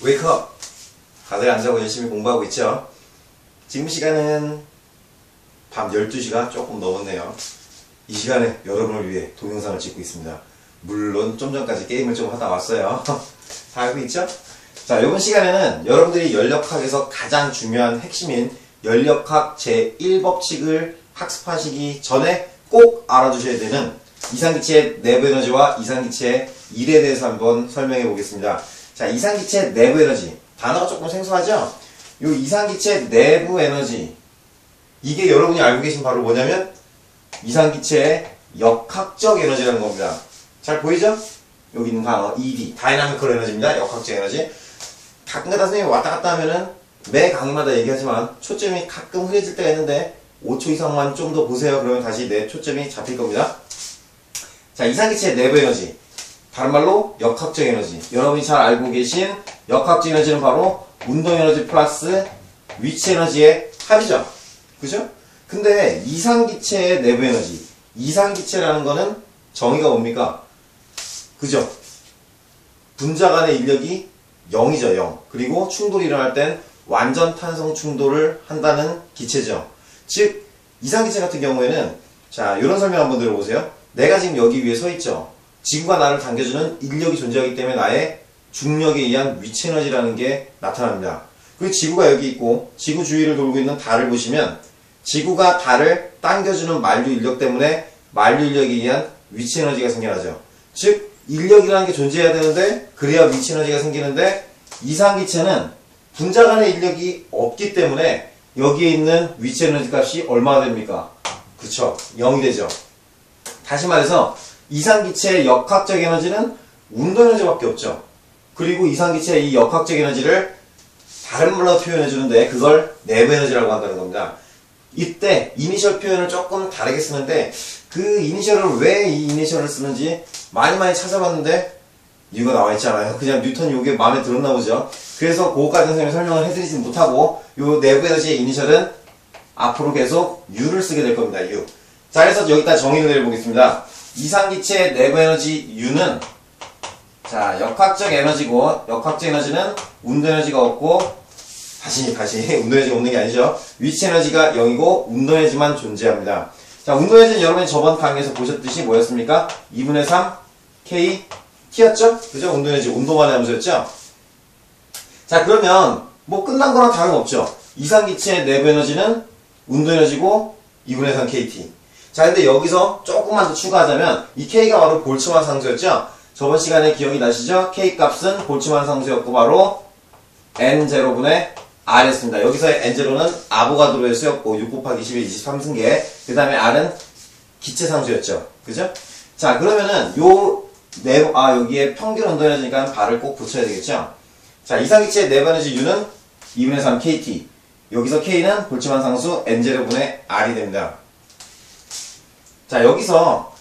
웨이크업! 다들 안 자고 열심히 공부하고 있죠? 지금 시간은 밤 12시가 조금 넘었네요. 이 시간에 여러분을 위해 동영상을 찍고 있습니다. 물론 좀 전까지 게임을 좀 하다 왔어요. 다 알고 있죠? 자, 이번 시간에는 여러분들이 연력학에서 가장 중요한 핵심인 연력학 제1법칙을 학습하시기 전에 꼭 알아두셔야 되는 이상기체의 내부 에너지와 이상기체의 일에 대해서 한번 설명해 보겠습니다. 자, 이상기체 내부 에너지. 단어가 조금 생소하죠? 이 이상기체 내부 에너지. 이게 여러분이 알고 계신 바로 뭐냐면 이상기체의 역학적 에너지라는 겁니다. 잘 보이죠? 여기 있는 단어 ED. 다이나미컬 에너지입니다. 역학적 에너지. 가끔가다 선생님이 왔다 갔다 하면은 매 강의마다 얘기하지만 초점이 가끔 흐려질 때가 있는데 5초 이상만 좀 더 보세요. 그러면 다시 내 초점이 잡힐 겁니다. 자, 이상기체의 내부 에너지. 다른 말로 역학적 에너지. 여러분이 잘 알고 계신 역학적 에너지는 바로 운동 에너지 플러스 위치 에너지의 합이죠. 그죠? 근데 이상기체의 내부 에너지. 이상기체라는 거는 정의가 뭡니까? 그죠? 분자 간의 인력이 0이죠, 0. 그리고 충돌이 일어날 땐 완전 탄성 충돌을 한다는 기체죠. 즉, 이상기체 같은 경우에는 자, 이런 설명 한번 들어보세요. 내가 지금 여기 위에 서 있죠. 지구가 나를 당겨주는 인력이 존재하기 때문에 나의 중력에 의한 위치 에너지라는 게 나타납니다. 그리고 지구가 여기 있고 지구 주위를 돌고 있는 달을 보시면 지구가 달을 당겨주는 만류 인력 때문에 만류 인력에 의한 위치 에너지가 생겨나죠. 즉 인력이라는 게 존재해야 되는데 그래야 위치 에너지가 생기는데 이상기체는 분자 간의 인력이 없기 때문에 여기에 있는 위치 에너지 값이 얼마나 됩니까? 그쵸, 0이 되죠. 다시 말해서 이상기체의 역학적 에너지는 운동 에너지밖에 없죠. 그리고 이상기체의 이 역학적 에너지를 다른 말로 표현해 주는데 그걸 내부 에너지라고 한다는 겁니다. 이때 이니셜 표현을 조금 다르게 쓰는데 그 이니셜을 왜 이 이니셜을 쓰는지 많이 찾아봤는데 이유가 나와 있잖아요. 그냥 뉴턴이 이게 마음에 들었나 보죠. 그래서 그거까지 선생님이 설명을 해드리지 못하고 요 내부 에너지의 이니셜은 앞으로 계속 U를 쓰게 될 겁니다. U. 자, 그래서 여기다 정의를 내려보겠습니다. 이상기체의 내부 에너지 U는 자, 역학적 에너지고 역학적 에너지는 운동 에너지가 없고 다시 운동 에너지가 없는 게 아니죠. 위치 에너지가 0이고 운동 에너지만 존재합니다. 자, 운동 에너지는 여러분이 저번 강의에서 보셨듯이 뭐였습니까? 2분의 3 K T였죠? 그죠? 운동 에너지 운동만의 함수였죠? 자, 그러면 뭐 끝난 거랑 다름없죠. 이상기체의 내부 에너지는 운동 에너지고 2분의 3 KT. 자, 근데 여기서 조금만 더 추가하자면 이 K가 바로 볼츠만 상수였죠? 저번 시간에 기억이 나시죠? K 값은 볼츠만 상수였고 바로 N0분의 R이었습니다. 여기서의 N0는 아보가드로의 수였고 6 곱하기 10의 23승계. 그 다음에 R은 기체 상수였죠. 그죠? 자, 그러면은 여기에 평균 운동 에너지니까 발을 꼭 붙여야 되겠죠? 자, 이상기체의 내부 에너지 U는 2분의 3 KT. 여기서 K는 볼츠만 상수 N0분의 R이 됩니다. 자, 여기서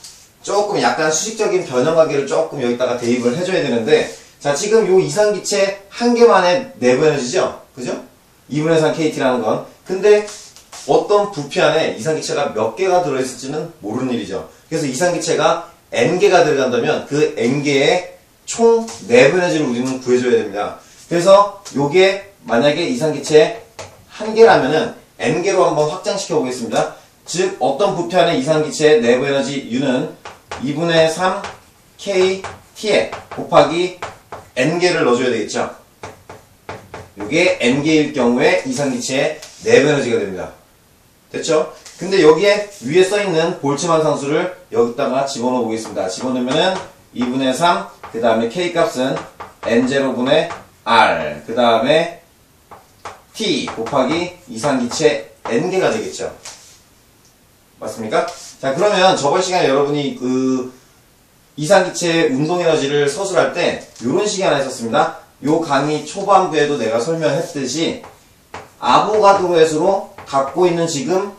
조금 약간 수식적인 변형관계를 조금 여기다가 대입을 해줘야 되는데 자, 지금 요 이상기체 한 개만의 내부 에너지죠? 그죠? 2분의 3 KT라는 건. 근데 어떤 부피 안에 이상기체가 몇 개가 들어있을지는 모르는 일이죠. 그래서 이상기체가 N개가 들어간다면 그 N개의 총 내부 에너지를 우리는 구해줘야 됩니다. 그래서 요게 만약에 이상기체 한 개라면은 N개로 한번 확장시켜 보겠습니다. 즉 어떤 부피 안에 이상기체의 내부 에너지 U는 2분의 3 KT에 곱하기 N개를 넣어줘야 되겠죠. 이게 N개일 경우에 이상기체의 내부 에너지가 됩니다. 됐죠? 근데 여기에 위에 써있는 볼츠만 상수를 여기다가 집어넣어 보겠습니다. 집어넣으면은 2분의 3, 그 다음에 K 값은 N0분의 R, 그 다음에 T 곱하기 이상기체 N개가 되겠죠. 맞습니까? 자, 그러면 저번 시간에 여러분이 그 이상기체의 운동 에너지를 서술할 때 이런 식이 하나 있었습니다. 요 강의 초반부에도 내가 설명했듯이 아보가드로 횟수로 갖고 있는 지금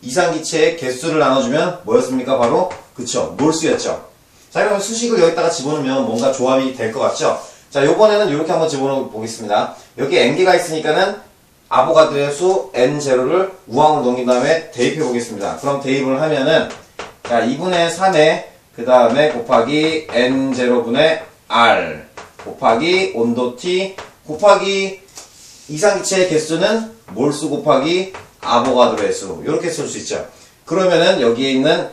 이상기체의 개수를 나눠주면 뭐였습니까? 바로 그쵸, 몰수였죠. 자, 그러면 수식을 여기다가 집어넣으면 뭔가 조합이 될 것 같죠? 자, 요번에는 이렇게 한번 집어넣어 보겠습니다. 여기 N개가 있으니까는 아보가드의 수 N0를 우항으로 넘긴 다음에 대입해 보겠습니다. 그럼 대입을 하면은 자, 2분의 3에 그 다음에 곱하기 N0분의 R 곱하기 온도 T 곱하기 이상기체의 개수는 몰수 곱하기 아보가드로의 수. 이렇게 쓸 수 있죠. 그러면은 여기에 있는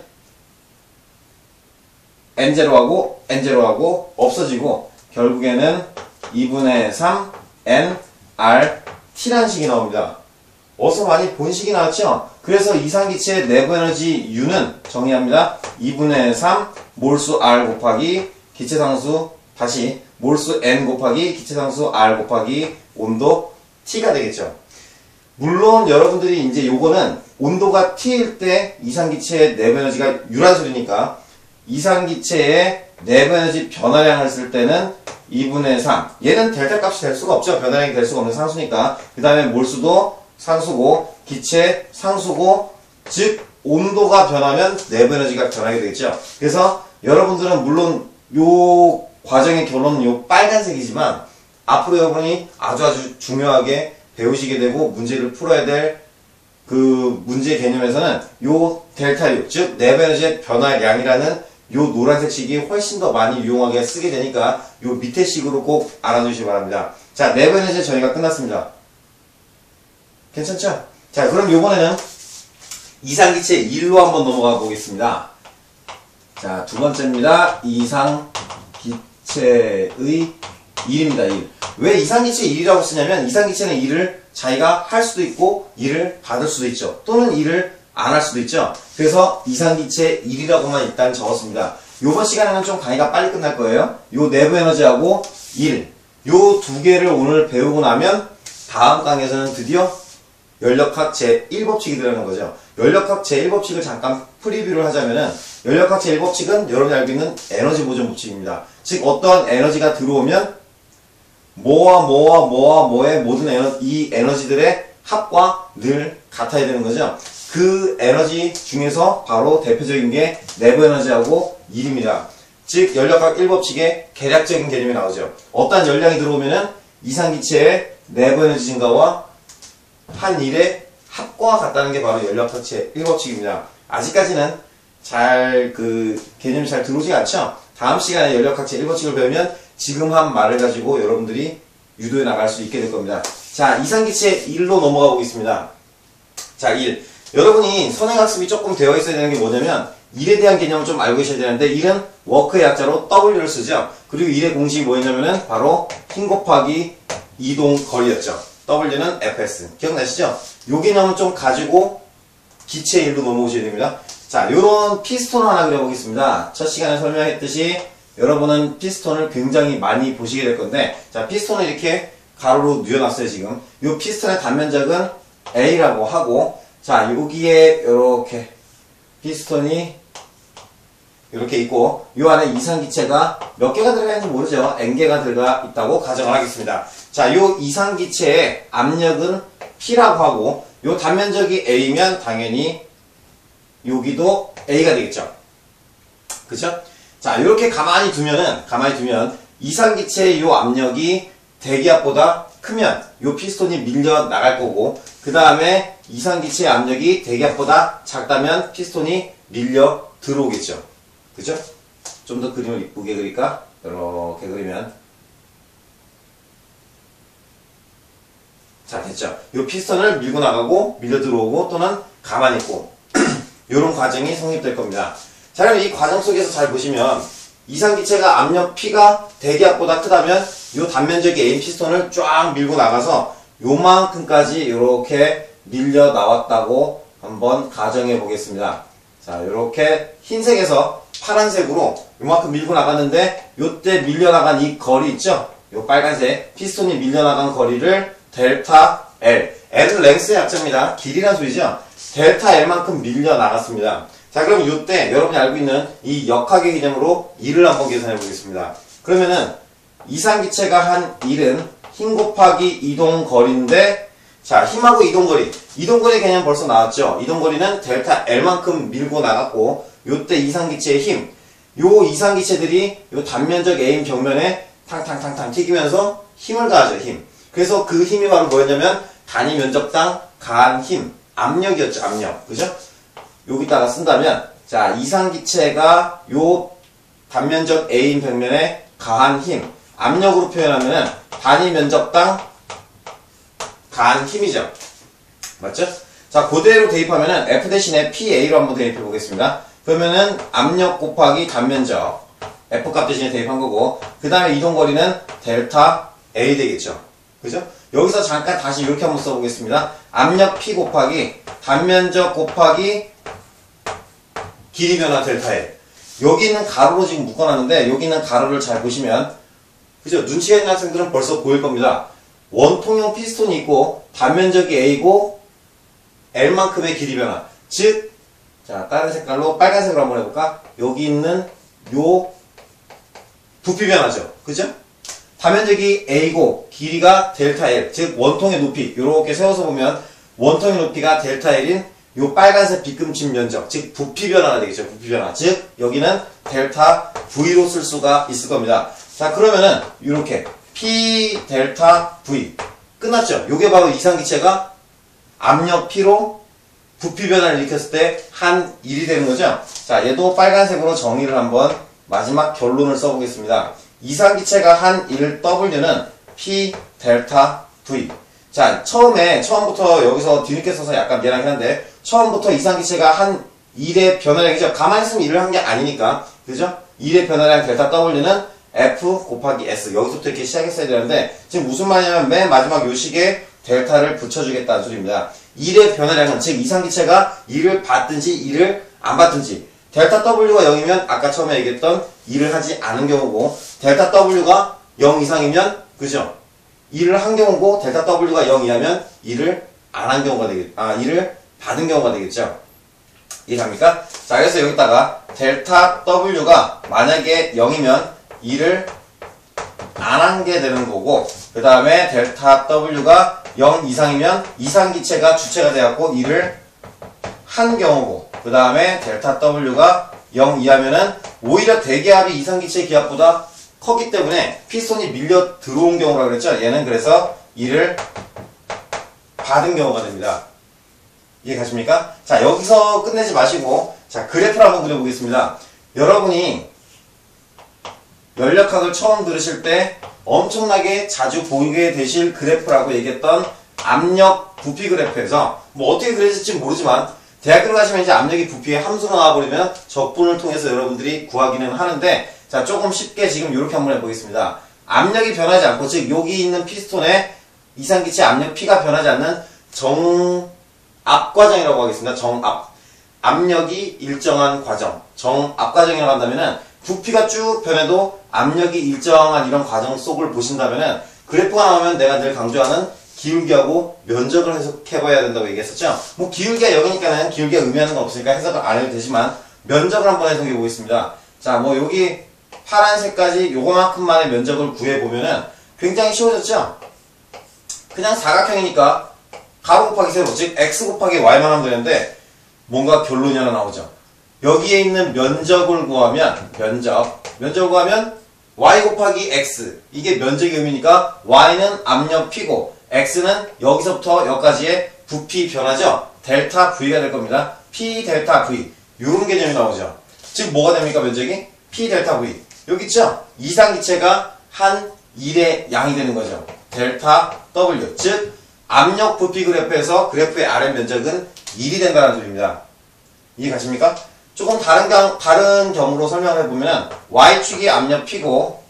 N0하고 N0하고 없어지고 결국에는 2분의 3 N R T라는 식이 나옵니다. 어서 많이 본 식이 나왔죠? 그래서 이상기체의 내부 에너지 U는 정의합니다. 2분의 3 몰수 R 곱하기 기체상수 다시 몰수 N 곱하기 기체상수 R 곱하기 온도 T가 되겠죠. 물론 여러분들이 이제 요거는 온도가 T일 때 이상기체의 내부 에너지가 U란 소리니까 이상기체의 내부 에너지 변화량을 쓸 때는 2분의 3 얘는 델타 값이 될 수가 없죠. 변화량이 될 수가 없는 상수니까. 그 다음에 몰수도 상수고 기체 상수고 즉 온도가 변하면 내부 에너지가 변하게 되겠죠. 그래서 여러분들은 물론 요 과정의 결론은 요 빨간색이지만 앞으로 여러분이 아주 중요하게 배우시게 되고 문제를 풀어야 될 그 문제 개념에서는 요 델타 U 즉 내부 에너지의 변화량이라는 요 노란색 식이 훨씬 더 많이 유용하게 쓰게 되니까 요 밑에 식으로 꼭 알아두시기 바랍니다. 자, 내부 에너지 정의가 끝났습니다. 괜찮죠? 자, 그럼 요번에는 이상기체 1로 한번 넘어가 보겠습니다. 자, 두 번째입니다. 이상기체의 1입니다. 1. 왜 이상기체 1이라고 쓰냐면 이상기체는 1을 자기가 할 수도 있고 1을 받을 수도 있죠. 또는 1을 안 할 수도 있죠. 그래서 이상기체 1이라고만 일단 적었습니다. 요번 시간에는 좀 강의가 빨리 끝날 거예요. 요 내부 에너지하고 1. 요 두 개를 오늘 배우고 나면 다음 강의에서는 드디어 연력학 제1법칙이 들어가는 거죠. 연력학 제1법칙을 잠깐 프리뷰를 하자면은 연력학 제1법칙은 여러분이 알고 있는 에너지 보존 법칙입니다. 즉 어떠한 에너지가 들어오면 뭐의 모든 이 에너지들의 합과 늘 같아야 되는 거죠. 그 에너지 중에서 바로 대표적인 게 내부 에너지하고 1입니다. 즉 연력학 1법칙의 계략적인 개념이 나오죠. 어떠한 열량이 들어오면은 이상기체의 내부 에너지 증가와 한 일의 합과 같다는 게 바로 연력학 제1법칙입니다. 아직까지는 개념이 잘 들어오지 않죠? 다음 시간에 연력학 제1법칙을 배우면 지금 한 말을 가지고 여러분들이 유도해 나갈 수 있게 될 겁니다. 자, 이상기체 1로 넘어가 보겠습니다. 자, 1. 여러분이 선행학습이 조금 되어 있어야 되는 게 뭐냐면 1에 대한 개념을 좀 알고 계셔야 되는데 1은 워크의 약자로 W를 쓰죠. 그리고 1의 공식이 뭐였냐면은 바로 힘 곱하기 이동 거리였죠. W는 Fs. 기억나시죠? 요 개념은 좀 가지고 기체 1로 넘어오셔야 됩니다. 자, 요런 피스톤 하나 그려보겠습니다. 첫 시간에 설명했듯이 여러분은 피스톤을 굉장히 많이 보시게 될 건데, 자, 피스톤을 이렇게 가로로 뉘어놨어요, 지금. 요 피스톤의 단면적은 A라고 하고, 자, 여기에 이렇게 피스톤이 이렇게 있고, 요 안에 이상기체가 몇 개가 들어가 있는지 모르죠. N개가 들어가 있다고 가정을 하겠습니다. 자, 요 이상기체의 압력은 P라고 하고, 요 단면적이 A면 당연히 여기도 A가 되겠죠. 그쵸? 자, 이렇게 가만히 두면 이상기체의 요 압력이 대기압보다 크면 요 피스톤이 밀려 나갈 거고, 그 다음에 이상기체의 압력이 대기압보다 작다면 피스톤이 밀려 들어오겠죠. 그죠? 좀 더 그림을 이쁘게 그릴까? 이렇게 그리면. 자, 됐죠? 요 피스톤을 밀고 나가고, 밀려 들어오고, 또는 가만히 있고. 요런 과정이 성립될 겁니다. 자, 그럼 이 과정 속에서 잘 보시면 이상기체가 압력 P가 대기압보다 크다면 요 단면적인 A 피스톤을 쫙 밀고 나가서 요만큼까지 이렇게 밀려 나왔다고 한번 가정해 보겠습니다. 자, 요렇게 흰색에서 파란색으로 요만큼 밀고 나갔는데 요때 밀려 나간 이 거리 있죠? 요 빨간색 피스톤이 밀려 나간 거리를 델타 L. L은 랭스의 약자입니다. 길이란 소리죠? 델타 L만큼 밀려 나갔습니다. 자, 그럼 이때 여러분이 알고 있는 이 역학의 개념으로 1을 한번 계산해 보겠습니다. 그러면은 이상기체가 한 1은 힘 곱하기 이동거리인데, 자, 힘하고 이동거리 개념 벌써 나왔죠? 이동거리는 델타 L만큼 밀고 나갔고, 요때 이상기체의 힘, 요 이상기체들이 요 단면적 A인 벽면에 탕탕탕탕 튀기면서 힘을 가하죠, 힘. 그래서 그 힘이 바로 뭐였냐면 단위 면적당 가한 힘, 압력이었죠, 압력. 그죠? 여기다가 쓴다면, 자, 이상기체가 요 단면적 A인 벽면에 가한 힘, 압력으로 표현하면은 단위 면적당 가한 힘이죠. 맞죠? 자, 그대로 대입하면은 F 대신에 PA로 한번 대입해 보겠습니다. 그러면은 압력 곱하기 단면적 F 값 대신에 대입한 거고, 그 다음에 이동거리는 델타 A 되겠죠. 그죠? 여기서 잠깐 다시 이렇게 한번 써보겠습니다. 압력 P 곱하기 단면적 곱하기 길이 변화 델타 L. 여기 있는 가로로 지금 묶어놨는데, 여기 있는 가로를 잘 보시면, 그죠? 눈치가 있는 학생들은 벌써 보일 겁니다. 원통형 피스톤이 있고, 단면적이 A고, L만큼의 길이 변화. 즉, 자, 다른 색깔로 빨간색으로 한번 해볼까? 여기 있는 요 부피 변화죠. 그죠? 단면적이 A고, 길이가 델타 L. 즉, 원통의 높이. 이렇게 세워서 보면, 원통의 높이가 델타 L인 요 빨간색 빗금친 면적, 즉 부피 변화가 되겠죠. 부피 변화. 즉 여기는 델타 V로 쓸 수가 있을 겁니다. 자, 그러면은 이렇게 P 델타 V 끝났죠. 요게 바로 이상기체가 압력 P로 부피 변화를 일으켰을 때 한 일이 되는 거죠. 자, 얘도 빨간색으로 정의를 한번 마지막 결론을 써보겠습니다. 이상기체가 한 일 W는 P 델타 V. 자, 처음부터 여기서 뒤늦게 써서 약간 미안하긴 한데, 처음부터 이상기체가 한 1의 변화량이죠. 가만히 있으면 1을 한 게 아니니까. 그죠? 1의 변화량 델타 W는 F 곱하기 S. 여기서부터 이렇게 시작했어야 되는데, 지금 무슨 말이냐면 맨 마지막 요식에 델타를 붙여주겠다는 소리입니다. 1의 변화량은, 즉 이상기체가 1을 받든지 1을 안 받든지, 델타 W가 0이면 아까 처음에 얘기했던 1을 하지 않은 경우고, 델타 W가 0 이상이면, 그죠? 1을 한 경우고, 델타 W가 0 이하면 1을 안 한 경우가 되겠죠. 1을 받은 경우가 되겠죠. 이해갑니까? 자, 그래서 여기다가 델타 W가 만약에 0이면 1을 안 한 게 되는 거고, 그 다음에 델타 W가 0 이상이면 이상기체가 주체가 되었고 1을 한 경우고, 그 다음에 델타 W가 0 이하면은 오히려 대기압이 이상기체의 기압보다 컸기 때문에 피스톤이 밀려 들어온 경우라 그랬죠. 얘는 그래서 1을 받은 경우가 됩니다. 이해 가십니까? 자, 여기서 끝내지 마시고, 자, 그래프를 한번 그려보겠습니다. 여러분이 연력학을 처음 들으실 때 엄청나게 자주 보게 되실 그래프라고 얘기했던 압력 부피 그래프에서 뭐 어떻게 그려질지 모르지만, 대학교 가시면 이제 압력이 부피의 함수가 나와버리면 적분을 통해서 여러분들이 구하기는 하는데, 자, 조금 쉽게 지금 이렇게 한번 해보겠습니다. 압력이 변하지 않고, 즉 여기 있는 피스톤의 이상기체 압력 P가 변하지 않는 정압 과정이라고 하겠습니다. 정압. 압력이 일정한 과정. 정압 과정이라고 한다면은 부피가 쭉 변해도 압력이 일정한 이런 과정 속을 보신다면은, 그래프가 나오면 내가 늘 강조하는 기울기하고 면적을 해석해봐야 된다고 얘기했었죠. 뭐 기울기가 0이니까는 기울기가 의미하는 건 없으니까 해석을 안 해도 되지만, 면적을 한번 해석해 보겠습니다. 자, 뭐 여기 파란색까지 요거만큼만의 면적을 구해보면은 굉장히 쉬워졌죠? 그냥 사각형이니까 가로 곱하기 세로, 즉 x 곱하기 y만 하면 되는데 뭔가 결론이 하나 나오죠. 여기에 있는 면적을 구하면, 면적을 구하면 y 곱하기 x, 이게 면적의 의미니까 y는 압력 P고 x는 여기서부터 여기까지의 부피 변화죠. 델타 V가 될 겁니다. P 델타 V, 요런 개념이 나오죠. 즉 뭐가 됩니까? 면적이 P 델타 V. 여기 있죠? 이상기체가 한 1의 양이 되는 거죠. 델타 W. 즉 압력 부피 그래프에서 그래프의 RM 면적은 1이 된다는 소리입니다. 이해 가십니까? 조금 다른 경우로 설명을 해보면, Y축이 압력 P고,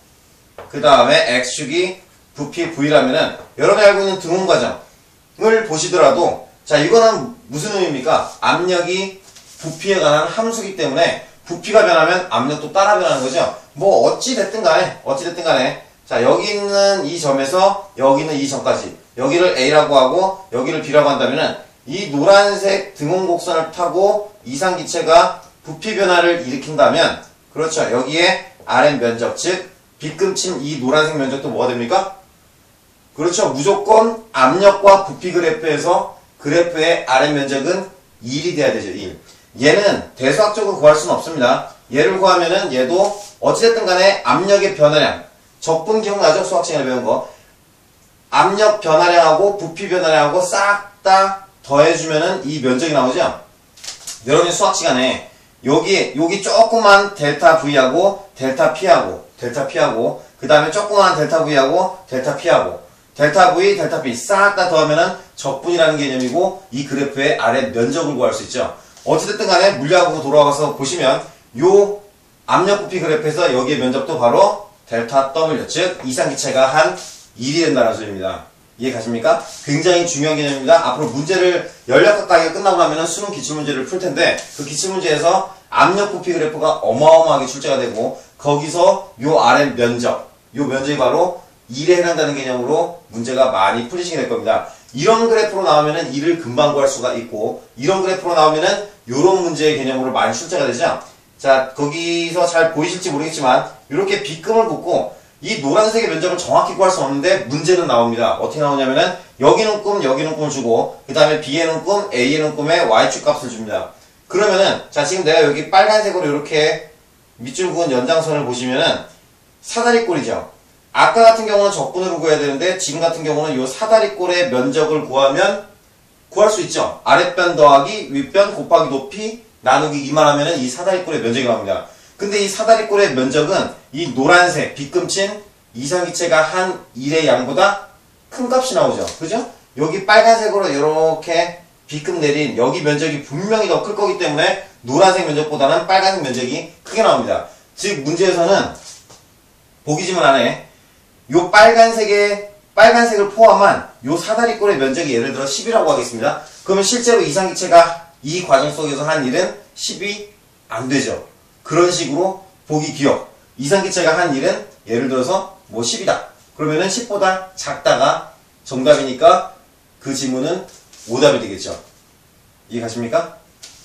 그 다음에 X축이 부피 V라면은, 여러분이 알고 있는 등온 과정을 보시더라도, 자, 이거는 무슨 의미입니까? 압력이 부피에 관한 함수기 때문에, 부피가 변하면 압력도 따라 변하는 거죠. 뭐, 어찌됐든 간에, 자, 여기 있는 이 점에서 여기 있는 이 점까지, 여기를 A라고 하고, 여기를 B라고 한다면은, 이 노란색 등온 곡선을 타고 이상기체가 부피 변화를 일으킨다면, 그렇죠. 여기에 RM 면적, 즉 빗금친 이 노란색 면적도 뭐가 됩니까? 그렇죠. 무조건 압력과 부피 그래프에서 그래프의 RM 면적은 1이 돼야 되죠. 1. 얘는 대수학적으로 구할 수는 없습니다. 얘를 구하면은 얘도 어찌됐든 간에 압력의 변화량, 적분 기억나죠? 수학 시간에 배운 거. 압력 변화량하고 부피 변화량하고 싹 다 더해주면은 이 면적이 나오죠? 여러분이 수학 시간에 여기 조그만 델타 V하고 델타 P하고 델타 P하고 그 다음에 조그마한 델타 V하고 델타 P하고 델타 V, 델타 P 싹 다 더하면은 적분이라는 개념이고 이 그래프의 아래 면적을 구할 수 있죠. 어찌됐든 간에 물리학으로 돌아가서 보시면 요 압력 부피 그래프에서 여기의 면적도 바로 델타 W 즉 이상기체가 한 1이 된다는 소리입니다. 이해 가십니까? 굉장히 중요한 개념입니다. 앞으로 문제를 연력학 강의가 끝나고 나면은 수능 기출문제를 풀 텐데 그 기출문제에서 압력 부피 그래프가 어마어마하게 출제가 되고 거기서 요 아래 면적, 요 면적이 바로 1에 해당되는 개념으로 문제가 많이 풀리시게 될 겁니다. 이런 그래프로 나오면은 1을 금방 구할 수가 있고 이런 그래프로 나오면은 요런 문제의 개념으로 많이 출제가 되죠. 자, 거기서 잘 보이실지 모르겠지만 이렇게 B금을 붓고 이 노란색의 면적을 정확히 구할 수 없는데 문제는 나옵니다. 어떻게 나오냐면은 여기는 꿈, 여기는 꿈을 주고 그 다음에 B에는 꿈, A에는 꿈에 Y축 값을 줍니다. 그러면은 자 지금 내가 여기 빨간색으로 이렇게 밑줄 그은 연장선을 보시면은 사다리꼴이죠. 아까 같은 경우는 적분으로 구해야 되는데 지금 같은 경우는 이 사다리꼴의 면적을 구하면 구할 수 있죠. 아랫변 더하기 윗변 곱하기 높이 나누기 2만 하면은 이 사다리꼴의 면적이 나옵니다. 근데 이 사다리꼴의 면적은 이 노란색 빗금친 이상기체가 한 1의 양보다 큰 값이 나오죠. 그죠? 여기 빨간색으로 이렇게 B급 내린 여기 면적이 분명히 더 클 거기 때문에 노란색 면적보다는 빨간색 면적이 크게 나옵니다. 즉 문제에서는 보기 지문 안에 요 빨간색을 포함한 요 사다리꼴의 면적이 예를 들어 10이라고 하겠습니다. 그러면 실제로 이상기체가 이 과정 속에서 한 일은 10이 안 되죠. 그런 식으로 보기 기억. 이상기체가 한 일은 예를 들어서 뭐 10이다. 그러면은 10보다 작다가 정답이니까 그 지문은 오답이 되겠죠. 이해 가십니까?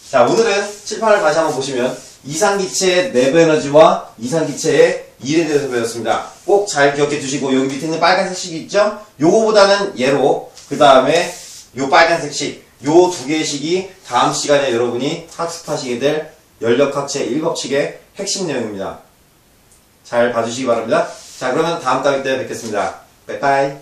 자, 오늘은 칠판을 다시 한번 보시면 이상기체의 내부 에너지와 이상기체의 일에 대해서 배웠습니다. 꼭 잘 기억해 두시고 여기 밑에 있는 빨간색 식이 있죠? 요거보다는 얘로 그 다음에 요 빨간색 식 요 두 개의 식이 다음 시간에 여러분이 학습하시게 될 연력학 제1법칙의 핵심 내용입니다. 잘 봐주시기 바랍니다. 자, 그러면 다음 강의 때 뵙겠습니다. 빠이빠이.